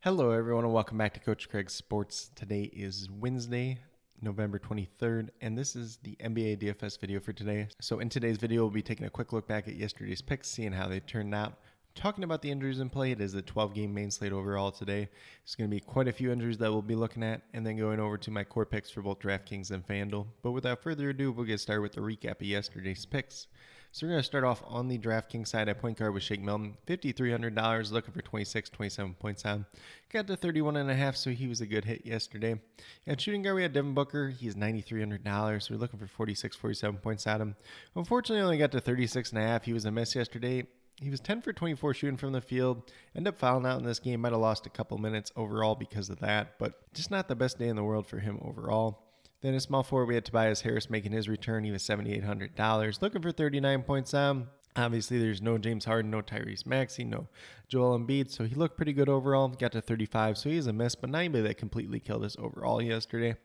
Hello, everyone, and welcome back to Coach Craig's Sports. Today is Wednesday, November 23rd, and this is the NBA DFS video for today. So in today's video, we'll be taking a quick look back at yesterday's picks, seeing how they turned out. Talking about the injuries in play, it is a 12-game main slate overall today. There's going to be quite a few injuries that we'll be looking at, and then going over to my core picks for both DraftKings and FanDuel. But without further ado, we'll get started with the recap of yesterday's picks. So we're going to start off on the DraftKings side at point guard with Shake Milton, $5,300, looking for 27 points on. Got to 31.5, so he was a good hit yesterday. At shooting guard, we had Devin Booker. He's $9,300, so we're looking for 47 points on him. Unfortunately, only got to 36.5. He was a miss yesterday. He was 10 for 24 shooting from the field. Ended up fouling out in this game. Might have lost a couple minutes overall because of that, but just not the best day in the world for him overall. Then in small forward, we had Tobias Harris making his return. He was $7,800, looking for 39 points on. Obviously, there's no James Harden, no Tyrese Maxey, no Joel Embiid, so he looked pretty good overall. Got to 35, so he's a miss, but not anybody that completely killed us overall yesterday.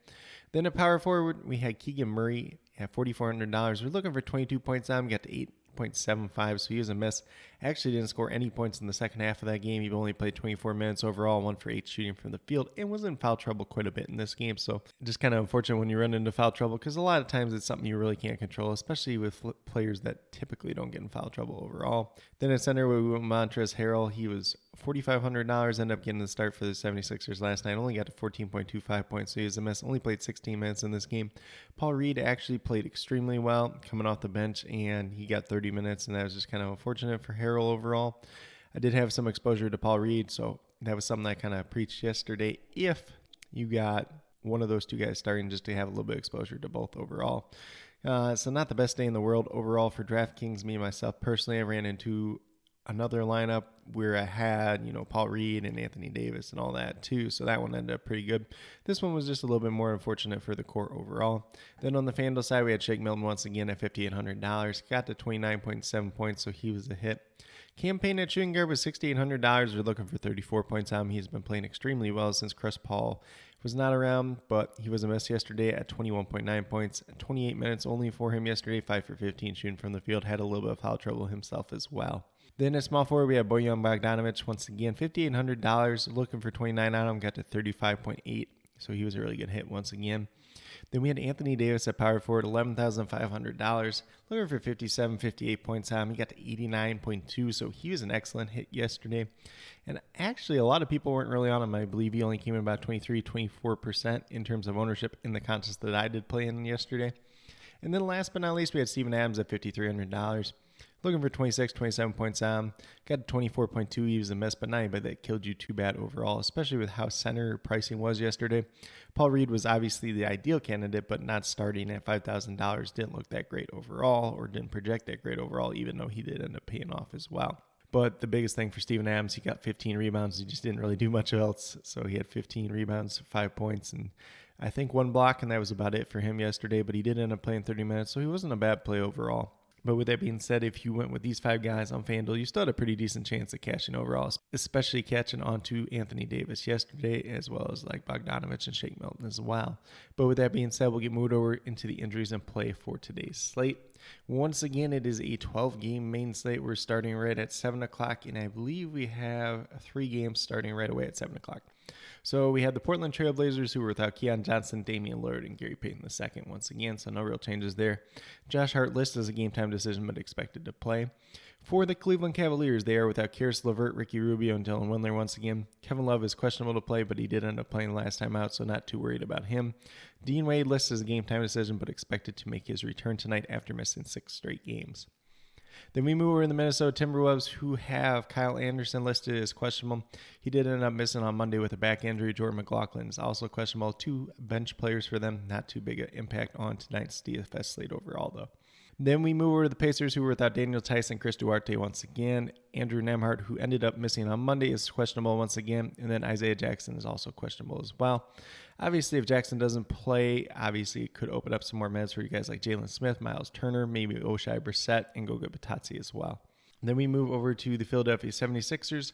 Then at power forward, we had Keegan Murray at $4,400. We're looking for 22 points on. Got to 8.75, so he was a miss. Actually didn't score any points in the second half of that game. He only played 24 minutes overall, 1 for 8 shooting from the field, and was in foul trouble quite a bit in this game. So just kind of unfortunate when you run into foul trouble, because a lot of times it's something you really can't control, especially with players that typically don't get in foul trouble overall. Then at center, we went Montrezl Harrell. He was $4,500, ended up getting the start for the 76ers last night. Only got to 14.25 points, so he was a miss. Only played 16 minutes in this game. Paul Reed actually played extremely well coming off the bench, and he got 30 minutes, and that was just kind of unfortunate for Harrell overall. I did have some exposure to Paul Reed, so that was something I kind of preached yesterday. If you got one of those two guys starting, just to have a little bit of exposure to both overall. So not the best day in the world overall for DraftKings. Me and myself personally, I ran into another lineup where I had, Paul Reed and Anthony Davis and all that too. So that one ended up pretty good. This one was just a little bit more unfortunate for the core overall. Then on the FanDuel side, we had Shake Milton once again at $5,800. Got to 29.7 points, so he was a hit. Campaign at shooting guard was $6,800. We're looking for 34 points on him. He's been playing extremely well since Chris Paul was not around, but he was a miss yesterday at 21.9 points. 28 minutes only for him yesterday, 5 for 15 shooting from the field. Had a little bit of foul trouble himself as well. Then at small forward, we have Bojan Bogdanovic once again, $5,800, looking for 29 on him, got to 35.8, so he was a really good hit once again. Then we had Anthony Davis at power forward, $11,500, looking for 58 points on him. He got to 89.2, so he was an excellent hit yesterday. And actually, a lot of people weren't really on him. I believe he only came in about 24% in terms of ownership in the contest that I did play in yesterday. And then last but not least, we had Steven Adams at $5,300. Looking for 27 points on. Got to 24.2. He was a miss, but not anybody that killed you too bad overall, especially with how center pricing was yesterday. Paul Reed was obviously the ideal candidate, but not starting at $5,000 didn't look that great overall, or didn't project that great overall, even though he did end up paying off as well. But the biggest thing for Steven Adams, he got 15 rebounds. He just didn't really do much else. So he had 15 rebounds, 5 points, and I think 1 block, and that was about it for him yesterday. But he did end up playing 30 minutes, so he wasn't a bad play overall. But with that being said, if you went with these 5 guys on FanDuel, you still had a pretty decent chance of cashing overall, especially catching onto Anthony Davis yesterday, as well as like Bogdanovic and Shake Milton as well. But with that being said, we'll get moved over into the injuries and play for today's slate. Once again, it is a 12-game main slate. We're starting right at 7 o'clock, and I believe we have 3 games starting right away at 7 o'clock. So we had the Portland Trail Blazers, who were without Keon Johnson, Damian Lillard, and Gary Payton II once again, so no real changes there. Josh Hart listed as a game-time decision, but expected to play. For the Cleveland Cavaliers, they are without Karis LeVert, Ricky Rubio, and Dylan Windler once again. Kevin Love is questionable to play, but he did end up playing last time out, so not too worried about him. Dean Wade listed as a game-time decision, but expected to make his return tonight after missing 6 straight games. Then we move over to the Minnesota Timberwolves, who have Kyle Anderson listed as questionable. He did end up missing on Monday with a back injury. Jordan McLaughlin is also questionable. 2 bench players for them. Not too big an impact on tonight's DFS slate overall, though. Then we move over to the Pacers, who were without Daniel Tyson, Chris Duarte once again. Andrew Nembhard, who ended up missing on Monday, is questionable once again. And then Isaiah Jackson is also questionable as well. Obviously, if Jackson doesn't play, obviously it could open up some more minutes for you guys like Jalen Smith, Miles Turner, maybe Oshai Brissett, and Goga Batazzi as well. Then we move over to the Philadelphia 76ers.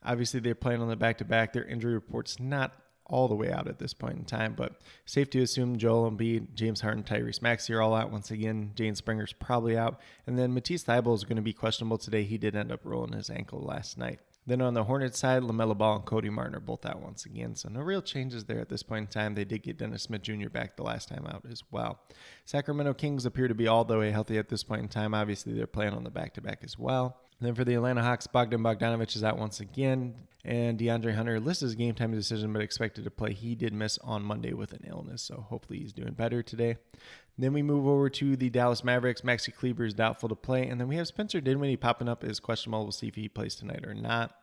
Obviously, they're playing on the back-to-back. Their injury report's not all the way out at this point in time, but safe to assume Joel Embiid, James Harden, Tyrese Maxey are all out once again. Jane Springer's probably out. And then Matisse Thybulle is going to be questionable today. He did end up rolling his ankle last night. Then on the Hornets side, LaMelo Ball and Cody Martin are both out once again, so no real changes there at this point in time. They did get Dennis Smith Jr. back the last time out as well. Sacramento Kings appear to be all the way healthy at this point in time. Obviously, they're playing on the back-to-back as well. And then for the Atlanta Hawks, Bogdan Bogdanovic is out once again, and DeAndre Hunter listed as game time decision but expected to play. He did miss on Monday with an illness, so hopefully he's doing better today. Then we move over to the Dallas Mavericks. Maxi Kleber is doubtful to play. And then we have Spencer Dinwiddie popping up as questionable. We'll see if he plays tonight or not.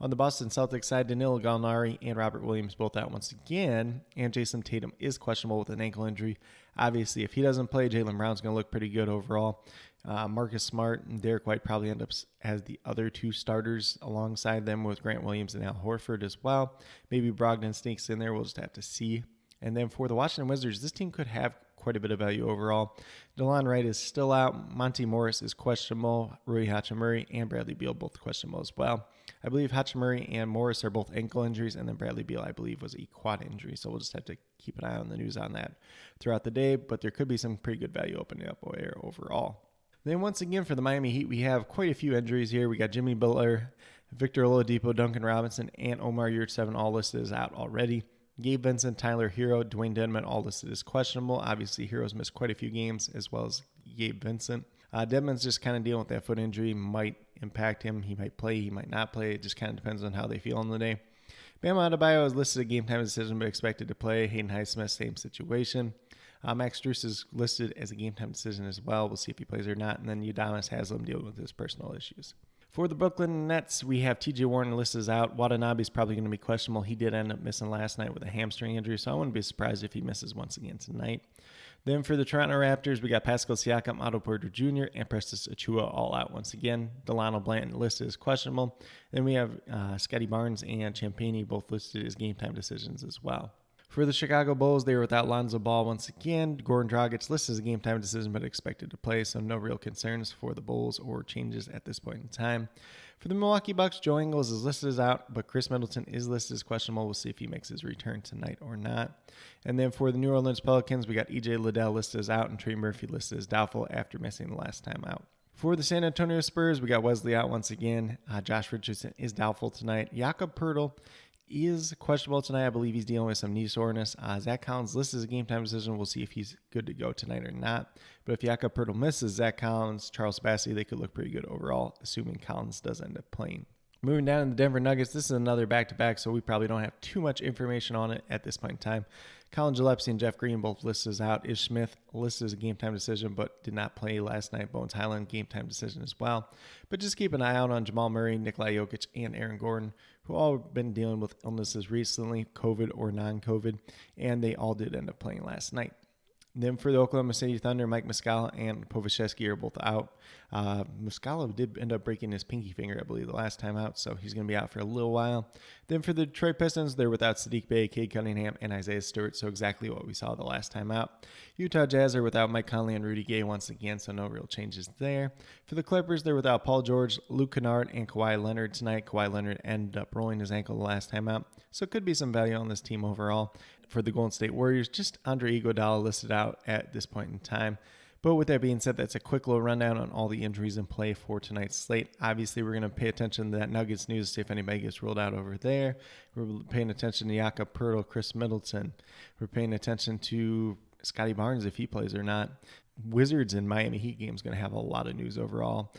On the Boston Celtics side, Danilo Gallinari and Robert Williams both out once again. And Jason Tatum is questionable with an ankle injury. Obviously, if he doesn't play, Jaylen Brown's going to look pretty good overall. Marcus Smart and Derek White probably end up as the other two starters alongside them with Grant Williams and Al Horford as well. Maybe Brogdon sneaks in there. We'll just have to see. And then for the Washington Wizards, this team could have quite a bit of value overall. DeLon Wright is still out. Monty Morris is questionable. Rui Hachimura and Bradley Beal both questionable as well. I believe Hachimura and Morris are both ankle injuries, and then Bradley Beal, I believe, was a quad injury. So we'll just have to keep an eye on the news on that throughout the day. But there could be some pretty good value opening up there overall. Then once again for the Miami Heat, we have quite a few injuries here. We got Jimmy Butler, Victor Oladipo, Duncan Robinson, and Omar Yurtseven all listed as out already. Gabe Vincent, Tyler Hero, Dwayne Dedmon all listed as questionable. Obviously, Hero's missed quite a few games as well as Gabe Vincent. Dedmon's just kind of dealing with that foot injury. Might impact him. He might play. He might not play. It just kind of depends on how they feel on the day. Bam Adebayo is listed a game time decision but expected to play. Hayden Highsmith, same situation. Max Strus is listed as a game time decision as well. We'll see if he plays or not. And then Udonis Haslem dealing with his personal issues. For the Brooklyn Nets, we have TJ Warren listed as out. Watanabe is probably going to be questionable. He did end up missing last night with a hamstring injury, so I wouldn't be surprised if he misses once again tonight. Then for the Toronto Raptors, we got Pascal Siakam, Otto Porter Jr., and Preston Achiuwa all out once again. Delano Blanton listed as questionable. Then we have Scotty Barnes and Champagnie both listed as game time decisions as well. For the Chicago Bulls, they were without Lonzo Ball once again. Goran Dragic listed as a game time decision but expected to play, so no real concerns for the Bulls or changes at this point in time. For the Milwaukee Bucks, Joe Ingles is listed as out, but Chris Middleton is listed as questionable. We'll see if he makes his return tonight or not. And then for the New Orleans Pelicans, we got EJ Liddell listed as out and Trey Murphy listed as doubtful after missing the last time out. For the San Antonio Spurs, we got Wesley out once again. Josh Richardson is doubtful tonight. Jakob Poeltl is questionable tonight. I believe he's dealing with some knee soreness. Zach Collins listed as a game time decision. We'll see if he's good to go tonight or not. But if Jakob Poeltl misses, Zach Collins, Charles Bassey, they could look pretty good overall, assuming Collins does end up playing. Moving down to the Denver Nuggets, this is another back-to-back, so we probably don't have too much information on it at this point in time. Colin Gillespie and Jeff Green both listed as out. Ish Smith listed as a game time decision, but did not play last night. Bones Highland, game time decision as well. But just keep an eye out on Jamal Murray, Nikola Jokic, and Aaron Gordon, who all been dealing with illnesses recently, COVID or non-COVID, and they all did end up playing last night. Then for the Oklahoma City Thunder, Mike Muscala and Povashevsky are both out. Muscala did end up breaking his pinky finger, I believe, the last time out, so he's going to be out for a little while. Then for the Detroit Pistons, they're without Sadiq Bey, Cade Cunningham, and Isaiah Stewart, so exactly what we saw the last time out. Utah Jazz are without Mike Conley and Rudy Gay once again, so no real changes there. For the Clippers, they're without Paul George, Luke Kennard, and Kawhi Leonard tonight. Kawhi Leonard ended up rolling his ankle the last time out, so it could be some value on this team overall. For the Golden State Warriors, just Andre Iguodala listed out at this point in time. But with that being said, that's a quick little rundown on all the injuries in play for tonight's slate. Obviously, we're going to pay attention to that Nuggets news, see if anybody gets ruled out over there. We're paying attention to Jakob Poeltl, Chris Middleton. We're paying attention to Scotty Barnes, if he plays or not. Wizards and Miami Heat game is going to have a lot of news overall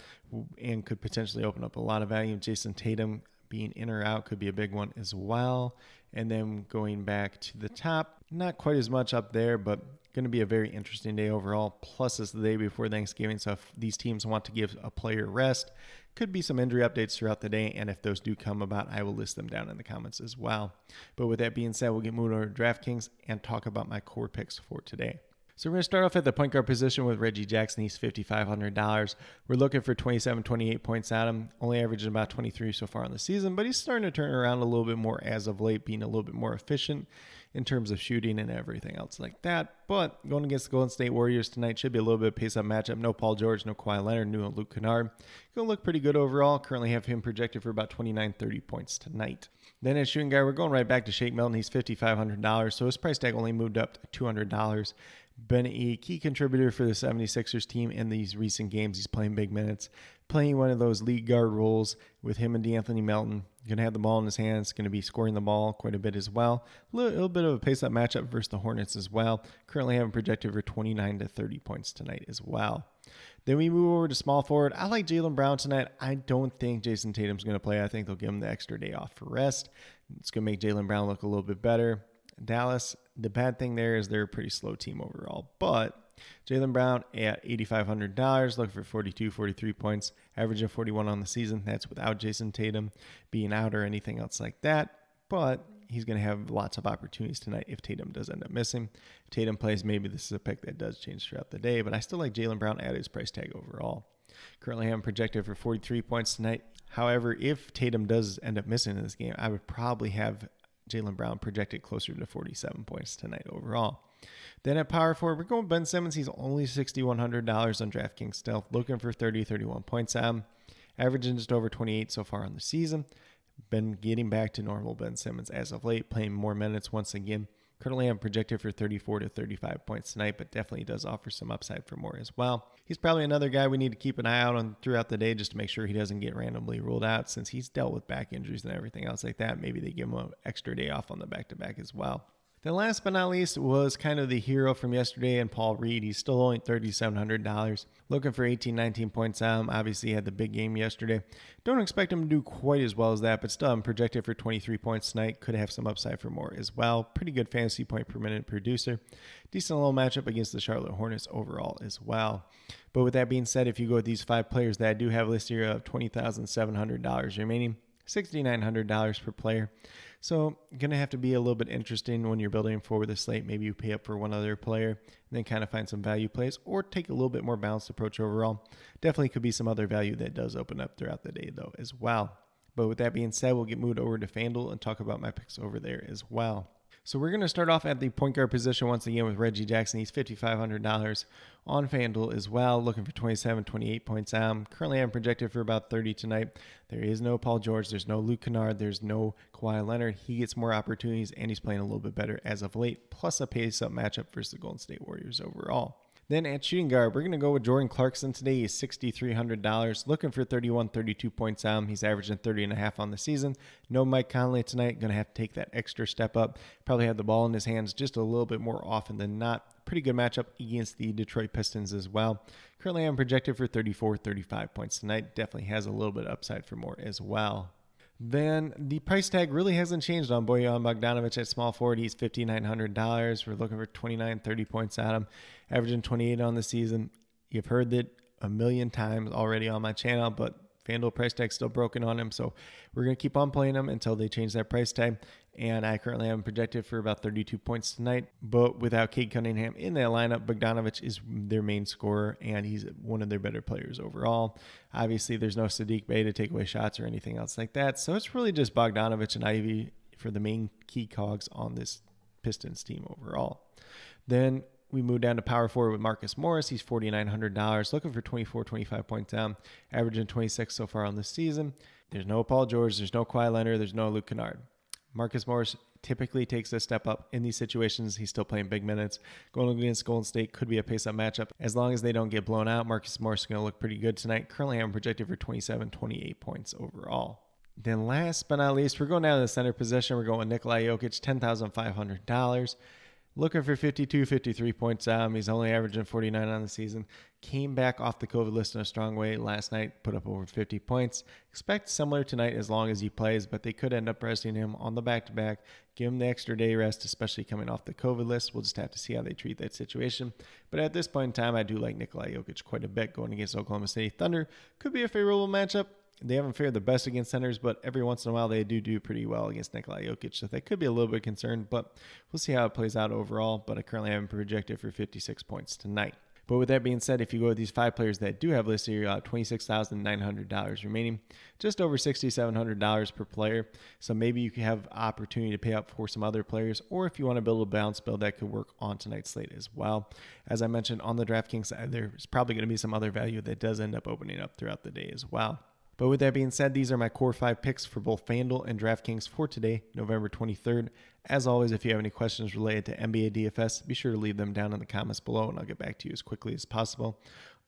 and could potentially open up a lot of value. Jason Tatum being in or out could be a big one as well. And then going back to the top, not quite as much up there, but going to be a very interesting day overall. Plus, it's the day before Thanksgiving, so if these teams want to give a player rest, could be some injury updates throughout the day, and if those do come about, I will list them down in the comments as well. But with that being said, we'll get moving over to DraftKings and talk about my core picks for today. So we're going to start off at the point guard position with Reggie Jackson. He's $5,500. We're looking for 27, 28 points at him. Only averaging about 23 so far in the season, but he's starting to turn around a little bit more as of late, being a little bit more efficient in terms of shooting and everything else like that. But going against the Golden State Warriors tonight should be a little bit of pace-up matchup. No Paul George, no Kawhi Leonard, no Luke Kennard. Going to look pretty good overall. Currently have him projected for about 29, 30 points tonight. Then at shooting guard, we're going right back to Shake Milton. He's $5,500, so his price tag only moved up to $200. Been a key contributor for the 76ers team in these recent games. He's playing big minutes, playing one of those lead guard roles with him and DeAnthony Melton. Going to have the ball in his hands, going to be scoring the ball quite a bit as well. A little bit of a pace-up matchup versus the Hornets as well. Currently having projected for 29 to 30 points tonight as well. Then we move over to small forward. I like Jaylen Brown tonight. I don't think Jason Tatum's going to play. I think they'll give him the extra day off for rest. It's going to make Jaylen Brown look a little bit better. Dallas, the bad thing there is they're a pretty slow team overall. But Jaylen Brown at $8,500, looking for 42, 43 points, averaging 41 on the season. That's without Jason Tatum being out or anything else like that. But he's going to have lots of opportunities tonight if Tatum does end up missing. If Tatum plays, maybe this is a pick that does change throughout the day. But I still like Jaylen Brown at his price tag overall. Currently, I'm projected for 43 points tonight. However, if Tatum does end up missing in this game, I would probably have Jaylen Brown projected closer to 47 points tonight overall. Then at power forward, we're going with Ben Simmons. He's only $6,100 on DraftKings still, looking for 30, 31 points at him, averaging just over 28 so far on the season. Been getting back to normal Ben Simmons as of late, playing more minutes once again. Currently, I'm projected for 34 to 35 points tonight, but definitely does offer some upside for more as well. He's probably another guy we need to keep an eye out on throughout the day just to make sure he doesn't get randomly ruled out since he's dealt with back injuries and everything else like that. Maybe they give him an extra day off on the back-to-back as well. Then last but not least was kind of the hero from yesterday and Paul Reed. He's still only $3,700. Looking for 18, 19 points. Obviously, he had the big game yesterday. Don't expect him to do quite as well as that, but still I'm projected for 23 points tonight. Could have some upside for more as well. Pretty good fantasy point per minute producer. Decent little matchup against the Charlotte Hornets overall as well. But with that being said, if you go with these 5 players that I do have listed here of $20,700 remaining, $6,900 per player. So going to have to be a little bit interesting when you're building for the slate. Maybe you pay up for one other player and then kind of find some value plays or take a little bit more balanced approach overall. Definitely could be some other value that does open up throughout the day though as well. But with that being said, we'll get moved over to FanDuel and talk about my picks over there as well. So we're going to start off at the point guard position once again with Reggie Jackson. He's $5,500 on FanDuel as well, looking for 27, 28 points. Currently, I'm projected for about 30 tonight. There is no Paul George. There's no Luke Kennard. There's no Kawhi Leonard. He gets more opportunities, and he's playing a little bit better as of late, plus a pace-up matchup versus the Golden State Warriors overall. Then at shooting guard, we're going to go with Jordan Clarkson today. He's $6,300, looking for 31, 32 points. He's averaging 30.5 on the season. No Mike Conley tonight. Going to have to take that extra step up. Probably have the ball in his hands just a little bit more often than not. Pretty good matchup against the Detroit Pistons as well. Currently, I'm projected for 34, 35 points tonight. Definitely has a little bit of upside for more as well. Then the price tag really hasn't changed on Bojan Bogdanovic at small forward. He's $5,900. We're looking for 29, 30 points at him, averaging 28 on the season. You've heard that a million times already on my channel, but FanDuel price tag's still broken on him, so we're going to keep on playing him until they change that price tag. And I currently am projected for about 32 points tonight, but without Cade Cunningham in that lineup, Bogdanovic is their main scorer, and he's one of their better players overall. Obviously, there's no Sadiq Bey to take away shots or anything else like that, so it's really just Bogdanovic and Ivy for the main key cogs on this Pistons team overall. Then we move down to power forward with Marcus Morris. He's $4,900, looking for 24, 25 points down, averaging 26 so far on this season. There's no Paul George, there's no Kawhi Leonard, there's no Luke Kennard. Marcus Morris typically takes a step up in these situations. He's still playing big minutes. Going against Golden State could be a pace-up matchup. As long as they don't get blown out, Marcus Morris is going to look pretty good tonight. Currently, I'm projected for 27, 28 points overall. Then last but not least, we're going down to the center position. We're going with Nikola Jokic, $10,500. Looking for 52, 53 points. He's only averaging 49 on the season. Came back off the COVID list in a strong way last night, put up over 50 points. Expect similar tonight as long as he plays, but they could end up resting him on the back-to-back. Give him the extra day rest, especially coming off the COVID list. We'll just have to see how they treat that situation. But at this point in time, I do like Nikola Jokic quite a bit going against Oklahoma City Thunder. Could be a favorable matchup. They haven't fared the best against centers, but every once in a while they do pretty well against Nikola Jokic, so they could be a little bit concerned, but we'll see how it plays out overall. But I currently have him projected for 56 points tonight. But with that being said, if you go with these 5 players that do have listed here, $26,900 remaining, just over $6,700 per player. So maybe you can have opportunity to pay up for some other players, or if you want to build a balance build that could work on tonight's slate as well. As I mentioned on the DraftKings side, there's probably going to be some other value that does end up opening up throughout the day as well. But with that being said, these are my core 5 picks for both FanDuel and DraftKings for today, November 23rd. As always, if you have any questions related to NBA DFS, be sure to leave them down in the comments below and I'll get back to you as quickly as possible.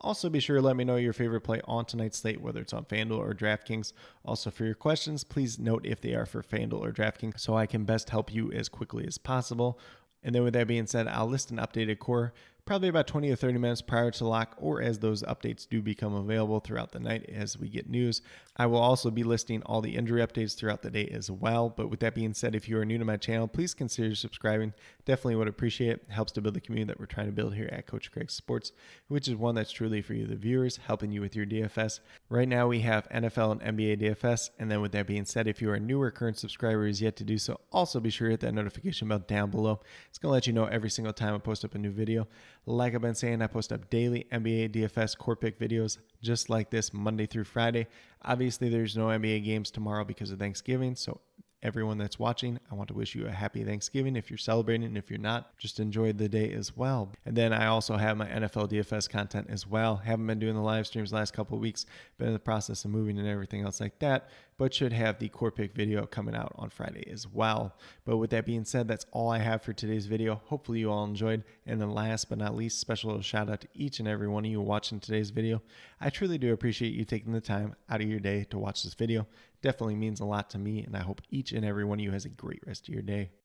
Also, be sure to let me know your favorite play on tonight's slate, whether it's on FanDuel or DraftKings. Also, for your questions, please note if they are for FanDuel or DraftKings so I can best help you as quickly as possible. And then with that being said, I'll list an updated core probably about 20 or 30 minutes prior to lock or as those updates do become available throughout the night as we get news. I will also be listing all the injury updates throughout the day as well. But with that being said, if you are new to my channel, please consider subscribing. Definitely would appreciate it. It helps to build the community that we're trying to build here at Coach Craig Sports, which is one that's truly for you, the viewers, helping you with your DFS. Right now we have NFL and NBA DFS. And then with that being said, if you are a newer current subscriber who is yet to do so, also be sure to hit that notification bell down below. It's going to let you know every single time I post up a new video. Like I've been saying, I post up daily NBA DFS core pick videos just like this Monday through Friday. Obviously, there's no NBA games tomorrow because of Thanksgiving, so everyone that's watching, I want to wish you a happy Thanksgiving if you're celebrating, and if you're not, just enjoy the day as well. And then I also have my NFL DFS content as well. Haven't been doing the live streams the last couple of weeks, been in the process of moving and everything else like that, but should have the core pick video coming out on Friday as well. But with that being said, that's all I have for today's video. Hopefully you all enjoyed. And then last but not least, special little shout out to each and every one of you watching today's video. I truly do appreciate you taking the time out of your day to watch this video. Definitely means a lot to me, and I hope each and every one of you has a great rest of your day.